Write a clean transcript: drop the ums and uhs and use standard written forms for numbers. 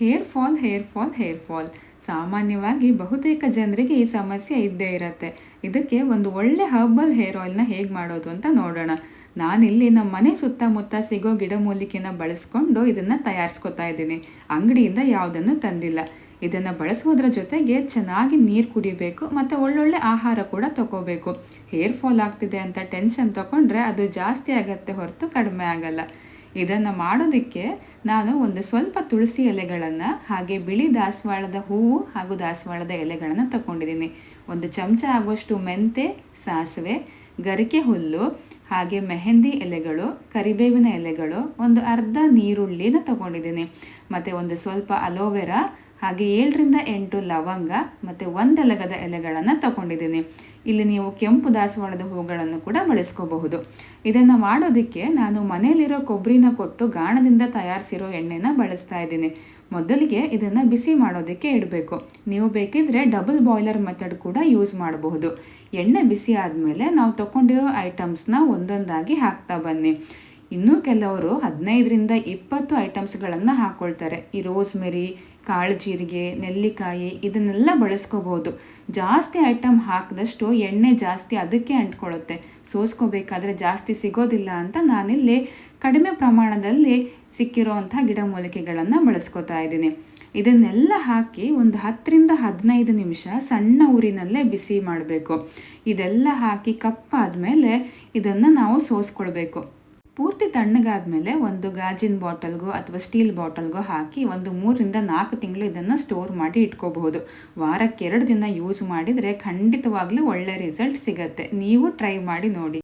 Hair fall ಸಾಮಾನ್ಯವಾಗಿ ಬಹುತೇಕ ಜನರಿಗೆ ಈ ಸಮಸ್ಯೆ ಇದ್ದೇ ಇರುತ್ತೆ. ಇದಕ್ಕೆ ಒಂದು ಒಳ್ಳೆ ಹರ್ಬಲ್ ಹೇರ್ ಆಯಿಲ್ನ ಹೇಗೆ ಮಾಡೋದು ಅಂತ ನೋಡೋಣ. ನಾನಿಲ್ಲಿ ನಮ್ಮ ಮನೆ ಸುತ್ತಮುತ್ತ ಸಿಗೋ ಗಿಡಮೂಲಿಕೆನ ಬಳಸ್ಕೊಂಡು ಇದನ್ನು ತಯಾರಿಸ್ಕೊತಾ ಇದ್ದೀನಿ. ಅಂಗಡಿಯಿಂದ ಯಾವುದನ್ನು ತಂದಿಲ್ಲ. ಇದನ್ನು ಬಳಸೋದ್ರ ಜೊತೆಗೆ ಚೆನ್ನಾಗಿ ನೀರು ಕುಡಿಬೇಕು ಮತ್ತು ಒಳ್ಳೊಳ್ಳೆ ಆಹಾರ ಕೂಡ ತಗೋಬೇಕು. ಹೇರ್ ಫಾಲ್ ಆಗ್ತಿದೆ ಅಂತ ಟೆನ್ಷನ್ ತಗೊಂಡ್ರೆ ಅದು ಜಾಸ್ತಿ ಆಗತ್ತೆ ಹೊರತು ಕಡಿಮೆ ಆಗಲ್ಲ. ಇದನ್ನು ಮಾಡೋದಕ್ಕೆ ನಾನು ಒಂದು ಸ್ವಲ್ಪ ತುಳಸಿ ಎಲೆಗಳನ್ನು, ಹಾಗೆ ಬಿಳಿ ದಾಸವಾಳದ ಹೂವು ಹಾಗೂ ದಾಸವಾಳದ ಎಲೆಗಳನ್ನು ತಗೊಂಡಿದ್ದೀನಿ. ಒಂದು ಚಮಚ ಆಗುವಷ್ಟು ಮೆಂತೆ, ಸಾಸಿವೆ, ಗರಿಕೆ ಹುಲ್ಲು, ಹಾಗೆ ಮೆಹಂದಿ ಎಲೆಗಳು, ಕರಿಬೇವಿನ ಎಲೆಗಳು, ಒಂದು ಅರ್ಧ ನೀರುಳ್ಳಿನ ತಗೊಂಡಿದ್ದೀನಿ. ಮತ್ತು ಒಂದು ಸ್ವಲ್ಪ ಅಲೋವೆರಾ, ಹಾಗೆ 7ರಿಂದ 8 ಲವಂಗ ಮತ್ತು 1 ಲಗದ ಎಲೆಗಳನ್ನು ತಗೊಂಡಿದ್ದೀನಿ. ಇಲ್ಲಿ ನೀವು ಕೆಂಪು ದಾಸವಾಳದ ಹೂಗಳನ್ನು ಕೂಡ ಬಳಸ್ಕೋಬಹುದು. ಇದನ್ನು ಮಾಡೋದಕ್ಕೆ ನಾನು ಮನೆಯಲ್ಲಿರೋ ಕೊಬ್ಬರಿನ ಕೊಟ್ಟು ಗಾಣದಿಂದ ತಯಾರಿಸಿರೋ ಎಣ್ಣೆನ ಬಳಸ್ತಾ ಇದ್ದೀನಿ. ಮೊದಲಿಗೆ ಇದನ್ನು ಬಿಸಿ ಮಾಡೋದಕ್ಕೆ ಇಡಬೇಕು. ನೀವು ಬೇಕಿದ್ರೆ ಡಬಲ್ ಬಾಯ್ಲರ್ ಮೆಥಡ್ ಕೂಡ ಯೂಸ್ ಮಾಡಬಹುದು. ಎಣ್ಣೆ ಬಿಸಿ ಆದಮೇಲೆ ನಾವು ತಗೊಂಡಿರೋ ಐಟಮ್ಸ್ನ ಒಂದೊಂದಾಗಿ ಹಾಕ್ತಾ ಬನ್ನಿ. ಇನ್ನೂ ಕೆಲವರು 15ರಿಂದ 20 ಐಟಮ್ಸ್ಗಳನ್ನು ಹಾಕ್ಕೊಳ್ತಾರೆ. ಈ ರೋಸ್ಮೆರಿ, ಕಾಳು ಜೀರಿಗೆ, ನೆಲ್ಲಿಕಾಯಿ ಇದನ್ನೆಲ್ಲ ಬಳಸ್ಕೋಬೋದು. ಜಾಸ್ತಿ ಐಟಮ್ ಹಾಕಿದಷ್ಟು ಎಣ್ಣೆ ಜಾಸ್ತಿ ಅದಕ್ಕೆ ಅಂಟ್ಕೊಳ್ಳುತ್ತೆ. ಸೋಸ್ಕೋಬೇಕಾದ್ರೆ ಜಾಸ್ತಿ ಸಿಗೋದಿಲ್ಲ ಅಂತ ನಾನಿಲ್ಲಿ ಕಡಿಮೆ ಪ್ರಮಾಣದಲ್ಲಿ ಸಿಕ್ಕಿರೋವಂಥ ಗಿಡಮೂಲಿಕೆಗಳನ್ನು ಬಳಸ್ಕೋತಾ ಇದ್ದೀನಿ. ಇದನ್ನೆಲ್ಲ ಹಾಕಿ ಒಂದು 10ರಿಂದ 15 ನಿಮಿಷ ಸಣ್ಣ ಊರಿನಲ್ಲೇ ಬಿಸಿ ಮಾಡಬೇಕು. ಇದೆಲ್ಲ ಹಾಕಿ ಕಪ್ಪಾದಮೇಲೆ ಇದನ್ನು ನಾವು ಸೋಸ್ಕೊಳ್ಬೇಕು. ಪೂರ್ತಿ ತಣ್ಣಗಾದ್ಮೇಲೆ ಒಂದು ಗಾಜಿನ ಬಾಟಲ್ಗೋ ಅಥವಾ ಸ್ಟೀಲ್ ಬಾಟಲ್ಗೋ ಹಾಕಿ ಒಂದು 3ರಿಂದ 4 ತಿಂಗಳು ಇದನ್ನು ಸ್ಟೋರ್ ಮಾಡಿ ಇಟ್ಕೋಬಹುದು. ವಾರಕ್ಕೆ 2 ದಿನ ಯೂಸ್ ಮಾಡಿದರೆ ಖಂಡಿತವಾಗ್ಲೂ ಒಳ್ಳೆ ರಿಸಲ್ಟ್ ಸಿಗತ್ತೆ. ನೀವು ಟ್ರೈ ಮಾಡಿ ನೋಡಿ.